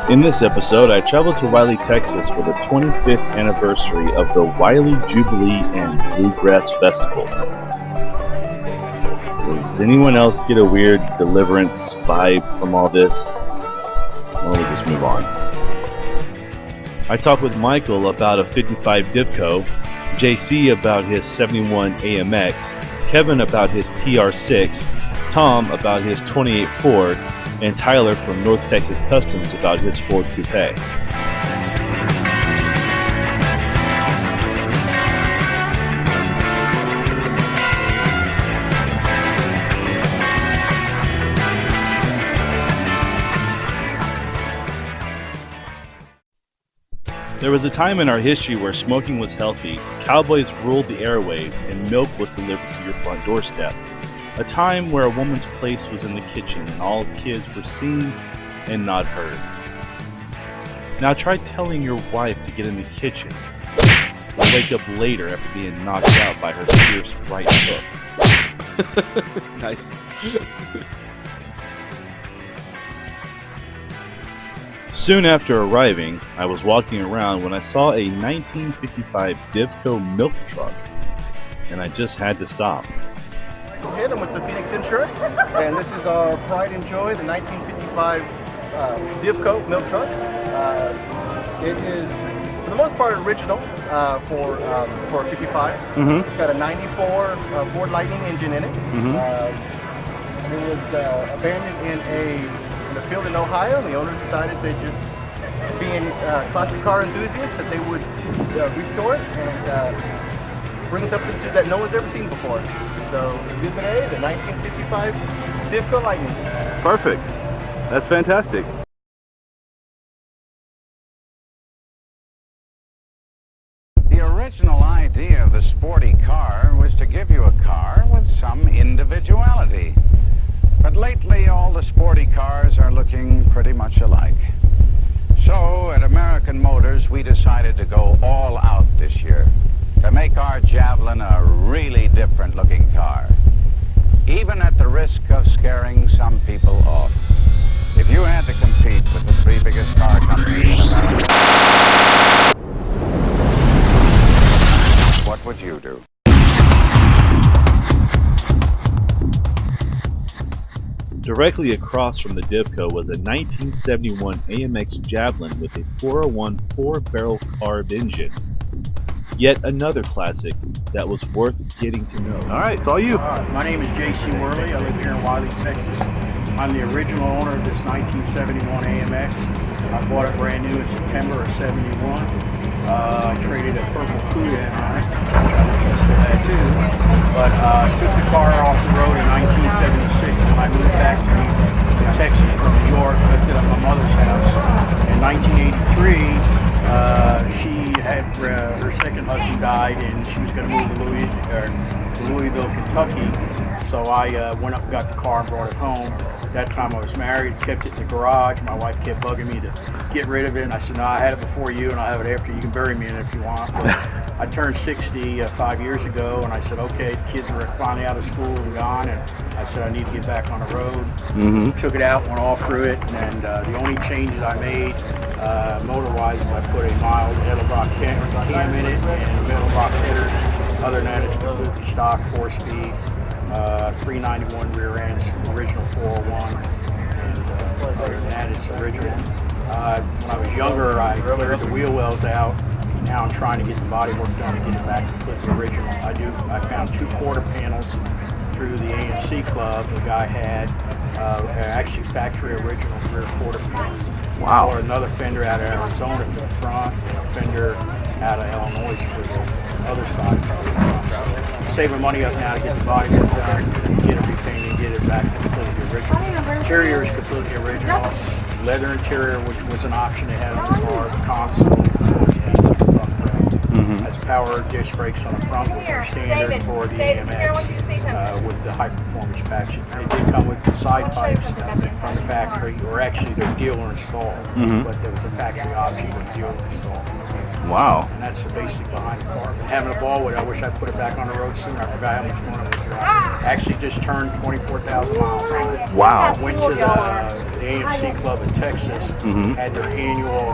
In this episode, I traveled to Wylie, Texas for the 25th anniversary of the Wylie Jubilee and Bluegrass Festival. Does anyone else get a weird Deliverance vibe from all this? Well, we'll just move on. I talked with Michael about a 55 Divco, JC about his 71 AMX, Kevin about his TR6, Tom about his 28 Ford, and Tyler from North Texas Customs about his Ford Coupe. There was a time in our history where smoking was healthy, cowboys ruled the airwaves, and milk was delivered to your front doorstep. A time where a woman's place was in the kitchen and all kids were seen and not heard. Now try telling your wife to get in the kitchen and wake up later after being knocked out by her fierce right hook. Nice. Soon after arriving, I was walking around when I saw a 1955 Divco milk truck, and I just had to stop. Hit them with the Phoenix Insurance, and this is our pride and joy, the 1955 Divco milk truck. It is, for the most part, original for a 55. It's got a 94 Ford Lightning engine in it. It was abandoned in a field in Ohio, and the owners decided they just, being classic car enthusiasts, that they would restore it and bring something that no one's ever seen before. So, Exhibit A, the 1955 Divco Lightning. Perfect. That's fantastic. The original idea of the sporty car was to give you a car with some individuality. But lately, all the sporty cars are looking pretty much alike. So, at American Motors, we decided to go all out this year to make our Javelin a really different looking car, even at the risk of scaring some people off. If you had to compete with the three biggest car companies in America, what would you do? Directly across from the Divco was a 1971 AMX Javelin with a 401 4-barrel carb engine. Yet another classic that was worth getting to know. All right, it's all you. My name is JC Wylie. I live here in Wylie, Texas. I'm the original owner of this 1971 AMX. I bought it brand new in September of '71. I traded a purple Coupe on it, which I still had too. But I took the car off the road in 1976 when I moved back to Texas from New York. Lived it at my mother's house. In 1983, she had her second husband died, and she was going to move to Louisville, Kentucky. So I went up and got the car and brought it home. At that time I was married, kept it in the garage. My wife kept bugging me to get rid of it, and I said, no, I had it before you, and I'll have it after you. You can bury me in it if you want. But I turned 60 5 years ago, and I said, okay, the kids are finally out of school and gone, and I said I need to get back on the road. Took it out, went all through it, and the only changes I made motor-wise is I put a mild metal rock cam in it and metal rock headers. Other than that, it's completely stock, 4-speed, 391 rear ends, original 401, and other than that, it's original. When I was younger, I cleared the wheel wells out. Now I'm trying to get the body work done to get it back completely original. I found 2 quarter panels through the AMC club. The guy had actually factory original rear quarter panels. Wow. Or another fender out of Arizona for the front, and a fender out of Illinois for the other side. So, saving money up now to get the body work done, get it repainted, get it back completely original. Interior is completely original. Leather interior, which was an option they had on the car, the console, has power disc brakes on the front, which are standard for the AMX with the high performance patch. They did come with the side pipes from the factory, or actually they're dealer installed, but there was a factory option with dealer installed. Wow. And that's the basic behind the car. Having a ball with it, I wish I put it back on the road sooner. I forgot how much fun it was. I Actually just turned 24,000 miles on it. Wow. Went to the AMC Club in Texas, had their annual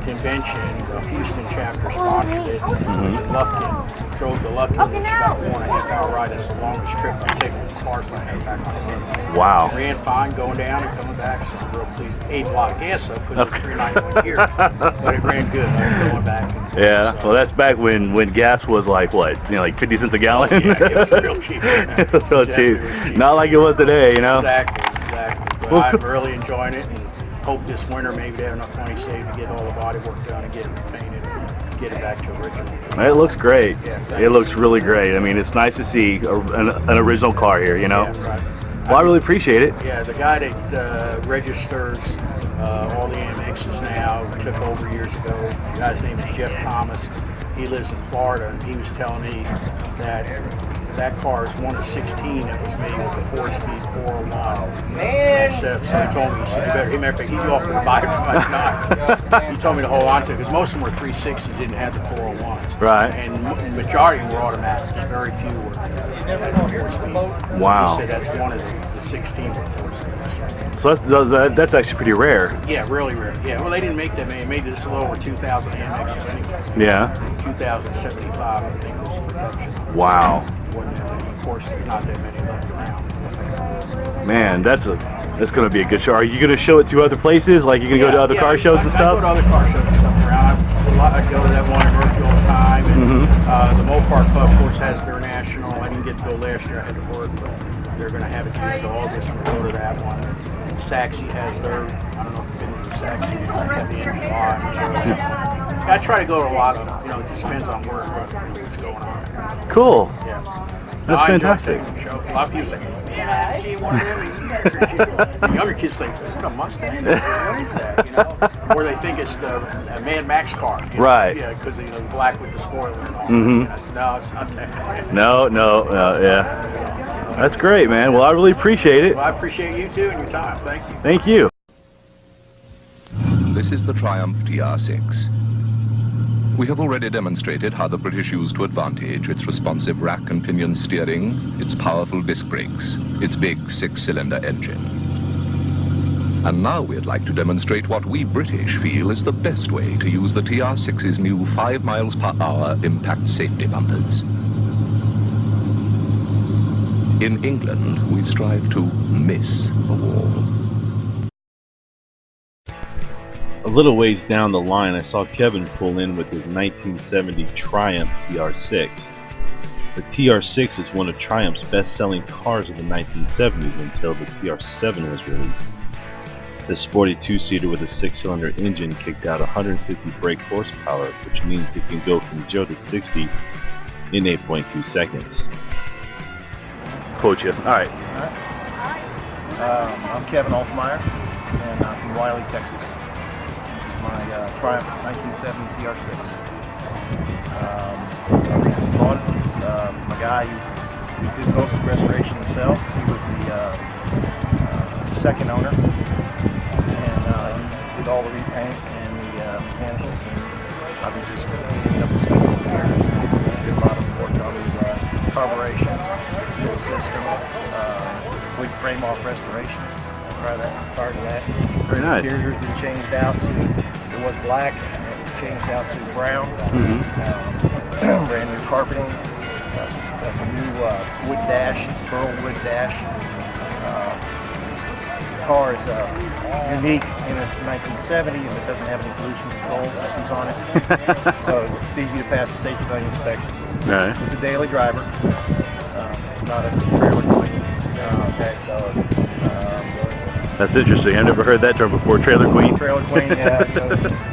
convention. The Houston chapter sponsored it. It was in Lufkin. Drove to Lufkin, which is about a 1.5 hour ride. That's the longest trip I've taken with cars like that back on the road. Wow. Ran fine going down and coming back, so I'm real pleased. Ate a lot of gas up because it's 391 here, but it ran good. I was going back. And Yeah, so, well, that's back when gas was like what, like 50 cents a gallon. yeah, it was real cheap. It was real cheap. It was cheap. Not like it was today, you know. Exactly. But Well, I'm really enjoying it, and hope this winter maybe they have enough money saved to get all the body work done and get it painted and get it back to original. It looks great. Yeah, It looks really great. I mean, it's nice to see an original car here, you know. Yeah, right. Well, I really appreciate it. Yeah, the guy that registers all the AMXs now took over years ago. The guy's name is Jeff Thomas. He lives in Florida, and he was telling me that that car is one of 16 that was made with a 4-speed 401. Man! So he told me, he said, he offered to buy it for my knots. He told me to hold on to it, because most of them were 360s, didn't have the 401s. Right. And the majority were automatics. Very few were had 4-speed. Wow. He said that's one of the 16 were 4-speed. So that's actually pretty rare. Yeah, really rare. Yeah, well, they didn't make that many. They made just a little over 2,000 AMXs anyway. Yeah. 2,075, I think, was production. Wow. Wasn't that many. Of course, there's not that many left around. Man, that's going to be a good show. Are you going to show it to other places? Like, you going to go to other car shows and I go stuff? to other car shows and stuff around. I go to that one in Murphy all the time. And the Mopar Club, of course, has their national. I didn't get to go last year. I had to work, but they're going to have it here in August. I'm going to go to that one. Saxy has their, I don't know if you've been to the Saxy, they have the end of July. I try to go to a lot of them. It just depends on what's going on. Cool. Yeah. That's fantastic. A lot of people say, man, I didn't see one of them. The younger kids think, is it a Mustang? What is that? Or they think it's the Mad Max car. Right. Yeah, because the black with the spoiler and all. And I said, no, it's not that. No, yeah. That's great, man. Well, I really appreciate it. Well, I appreciate you too and your time. Thank you. Thank you. This is the Triumph TR6. We have already demonstrated how the British used to advantage its responsive rack and pinion steering, its powerful disc brakes, its big 6-cylinder engine. And now we'd like to demonstrate what we British feel is the best way to use the TR6's new 5 miles per hour impact safety bumpers. In England, we strive to miss the wall. A little ways down the line, I saw Kevin pull in with his 1970 Triumph TR6. The TR6 is one of Triumph's best-selling cars of the 1970s until the TR7 was released. This sporty two-seater with a 6-cylinder engine kicked out 150 brake horsepower, which means it can go from 0 to 60 in 8.2 seconds. Quote you. All right. I'm Kevin Altmeyer, and I'm from Wylie, Texas. My Triumph 1970 TR6. I recently bought it. My guy, he did most of the restoration himself. He was the second owner, and he did all the repaint and the mechanicals. And I was just cleaning up the stuff here. Did a lot of work on the carburation, the system, complete frame-off restoration. Part of that. Very nice. The interior's been changed out to, it was black, and it was changed out to brown. Brand new carpeting. That's a new wood dash, burl wood dash. The car is unique in its 1970s. It doesn't have any pollution control systems on it. So it's easy to pass the safety value inspection. All right. It's a daily driver. It's not a trailer queen. That's interesting. I've never heard that term before. Trailer queen. Trailer queen, yeah.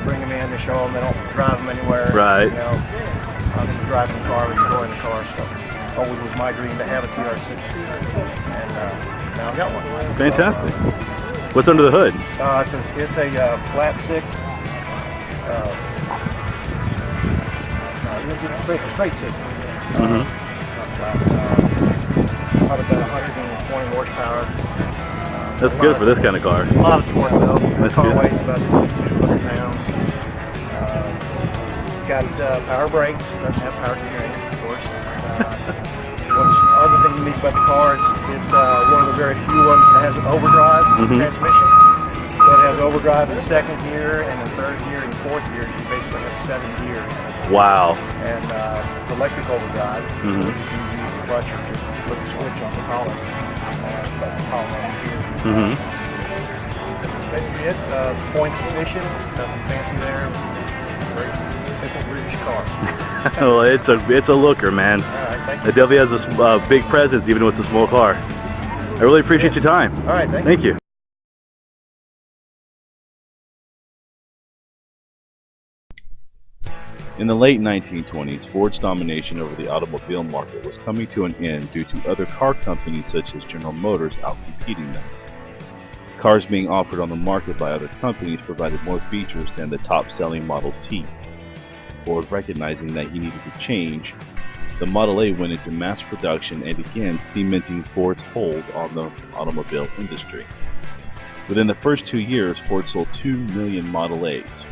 Bring them in, they show them, they don't drive them anywhere. Right. I'm just driving the car, enjoying the car. So always was my dream to have a TR6, and now I've got one. Fantastic. What's under the hood? It's a flat 6. Straight 6. Probably about 120 horsepower. That's good for this kind of car. A lot of torque though. That's The car good. weighs about 200 pounds. Got power brakes. Doesn't have power steering, of course. What's other thing unique about the car? It's very few ones that has an overdrive transmission. So it has overdrive in second gear, and in third gear and fourth gears, you basically have 7 gears. Wow. And it's electric overdrive, so you can use the clutch or just flip the switch on the column. That's the column on here. That's basically it. Points ignition, nothing fancy there. Very simple British car. Well, it's a looker, man. All right, thank you. It definitely has a big presence, even though it's a small car. I really appreciate your time. All right, thank you. Thank you. In the late 1920s, Ford's domination over the automobile market was coming to an end due to other car companies such as General Motors outcompeting them. Cars being offered on the market by other companies provided more features than the top-selling Model T. Ford, recognizing that he needed to change, the Model A went into mass production and began cementing Ford's hold on the automobile industry. Within the first 2 years, Ford sold 2 million Model A's.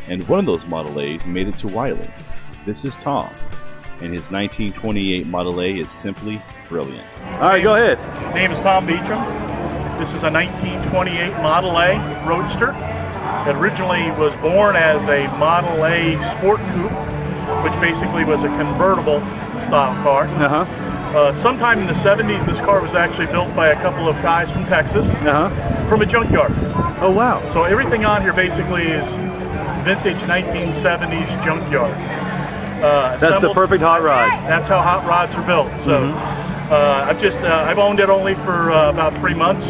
And one of those Model A's made it to Wylie. This is Tom, and his 1928 Model A is simply brilliant. All right, go ahead. Name is Tom Beecham. This is a 1928 Model A Roadster. It originally was born as a Model A Sport Coupe, which basically was a convertible style car. Sometime in the 70s, this car was actually built by a couple of guys from Texas, from a junkyard. Oh, wow. So everything on here basically is vintage 1970s junkyard. That's the perfect hot rod. That's how hot rods are built. So I've owned it only for about 3 months.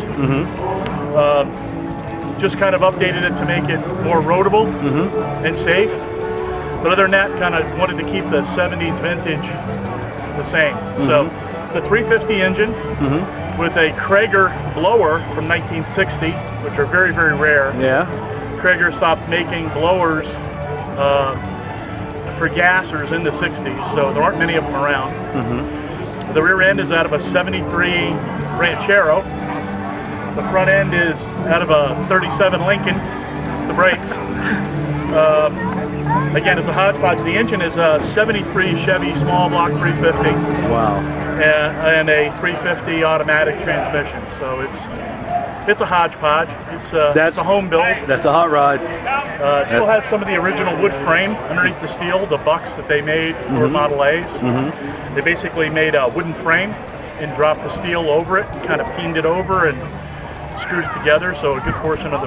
Just kind of updated it to make it more roadable and safe. But other than that, kind of wanted to keep the 70s vintage the same. So it's a 350 engine with a Krager blower from 1960, which are very, very rare. Yeah. Krager stopped making blowers for gassers in the 60s, so there aren't many of them around. The rear end is out of a 73 Ranchero. The front end is out of a 37 Lincoln, the brakes. Again, it's a hodgepodge. The engine is a 73 Chevy small block 350. Wow. And a 350 automatic transmission, so it's a hodgepodge. It's a home build. That's a hot rod. It still has some of the original wood frame underneath the steel, the bucks that they made for Model A's. They basically made a wooden frame and dropped the steel over it, and kind of peened it over and screwed it together, so a good portion of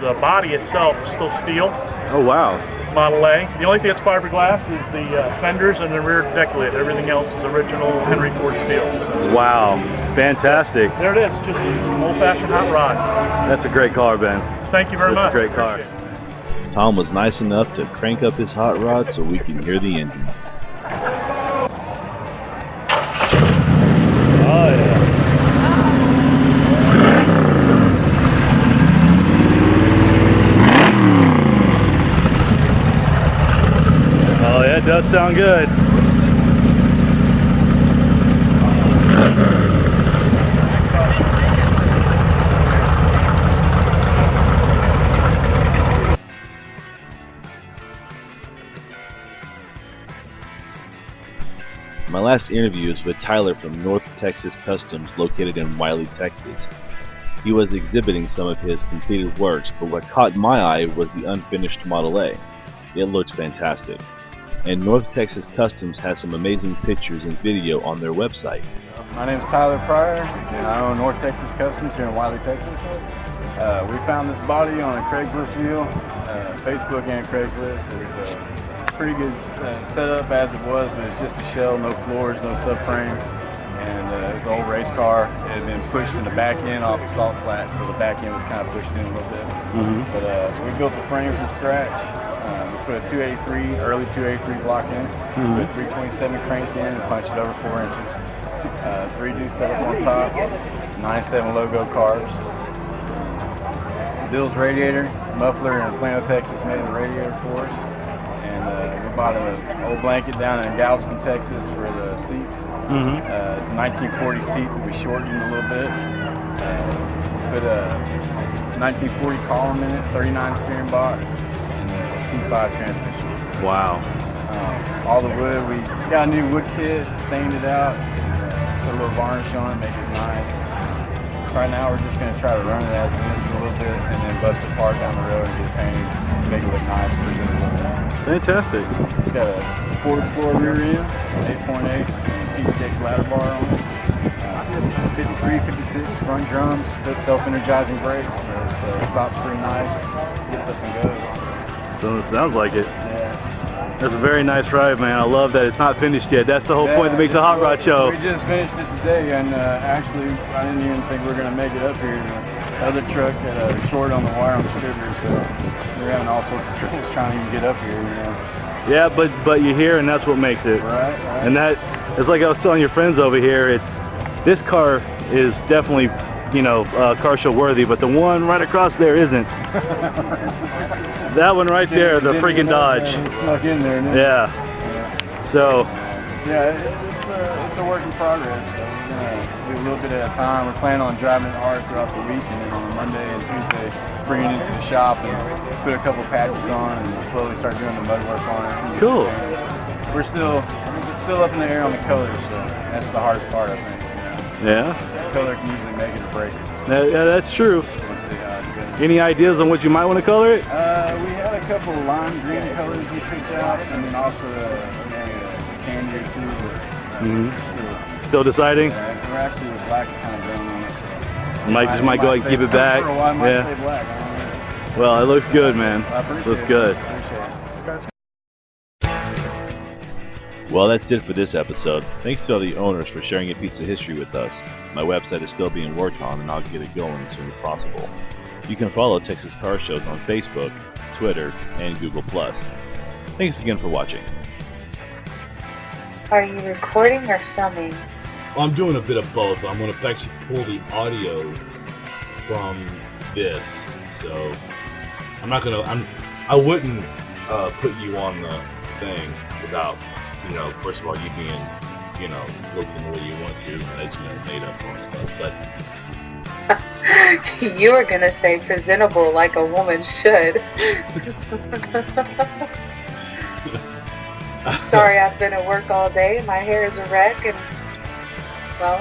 the body itself is still steel. Oh, wow. Model A. The only thing that's fiberglass is the fenders and the rear deck lid. Everything else is original Henry Ford steel. So. Wow. Fantastic. There it is. Just an old-fashioned hot rod. That's a great car, Ben. Thank you very much. That's a great car. Tom was nice enough to crank up his hot rod so we can hear the engine. Oh, yeah. Oh, yeah, it does sound good. My last interview is with Tyler from North Texas Customs, located in Wylie, Texas. He was exhibiting some of his completed works, but what caught my eye was the unfinished Model A. It looks fantastic. And North Texas Customs has some amazing pictures and video on their website. My name is Tyler Pryor, and I own North Texas Customs here in Wylie, Texas. We found this body on a Craigslist deal, Facebook and Craigslist. It was a pretty good setup as it was, but it's just a shell, no floors, no subframe. And it was an old race car. It had been pushed in the back end off the salt flat, so the back end was kind of pushed in a little bit. But so we built the frame from scratch. We put a 283, early 283 block in, put a 327 cranked in and punched it over 4 inches. 3-do setup on top, 97 logo carbs. Bill's radiator, muffler in Plano, Texas made the radiator for us. And we bought an old blanket down in Galveston, Texas for the seats. It's a 1940 seat that we shortened a little bit. Put a 1940 column in it, 39 steering box, and a T5 transmission. Wow. All the wood, we got a new wood kit, stained it out, put a little varnish on it, make it nice. Right now we're just going to try to run it as it is for a little bit and then bust it apart down the road and get it painted, make it look nice, presentable. Fantastic. It's got a Ford Explorer rear end, 8.8, PTX ladder bar on it. 53, 56 front drums, good self-energizing brakes, so it stops pretty nice, gets up and goes. So it sounds like it. Yeah. That's a very nice ride, man. I love that it's not finished yet. That's the whole point that makes a hot rod show. We just finished it today, and actually, I didn't even think we were going to make it up here. The other truck had a short on the wire on the distributor, so we're having all sorts of troubles trying to even get up here, you know. Yeah, but you're here, and that's what makes it. Right. And that, it's like I was telling your friends over here, this car is definitely, you know, car show worthy, but the one right across there isn't. That one right there, the freaking Dodge. Snuck in there. Yeah. So. Yeah, it's a work in progress. So we're gonna do a little bit at a time. We're planning on driving it hard throughout the week, and then on Monday and Tuesday, bring it into the shop and put a couple patches on, and slowly start doing the mud work on it. Cool. We're still up in the air on the colors, so that's the hardest part, I think. Yeah. The color can usually make it or break it. Yeah, that's true. We'll see how it goes. Any ideas on what you might want to color it? We had a couple of lime green colors we picked out, and then also maybe a candy or two. Still deciding? Yeah, we're actually the black kind of growing on it. So Might go ahead and keep it back. For a while, might Yeah. stay black. I don't know. Well, it looks good, man. I appreciate Looks it. good. Appreciate it. Well, that's it for this episode. Thanks to all the owners for sharing a piece of history with us. My website is still being worked on, and I'll get it going as soon as possible. You can follow Texas Car Shows on Facebook, Twitter, and Google+. Thanks again for watching. Are you recording or filming? Well, I'm doing a bit of both. I'm going to actually pull the audio from this, so I'm not going to. I wouldn't put you on the thing without, you know, first of all, you being, you know, looking the way you want to, as you know, made up and stuff. But You were gonna say presentable like a woman should. Sorry, I've been at work all day. My hair is a wreck, and well,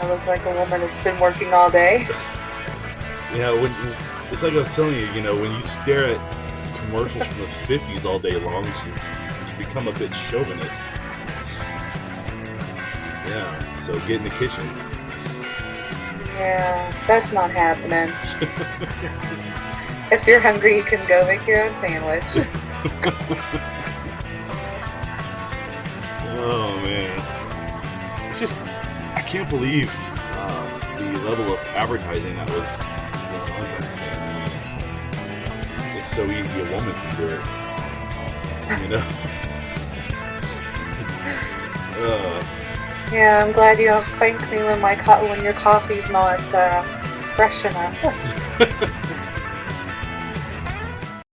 I look like a woman that's been working all day. Yeah, it's like I was telling you, you know, when you stare at commercials from the 50s all day long, you become a bit chauvinist. Yeah, so get in the kitchen. Yeah, that's not happening. If you're hungry, you can go make your own sandwich. Oh man, it's just, I can't believe the level of advertising that was going on back then. I mean, it's so easy a woman can do it, you know. Yeah, I'm glad you don't spank me when your coffee's not fresh enough.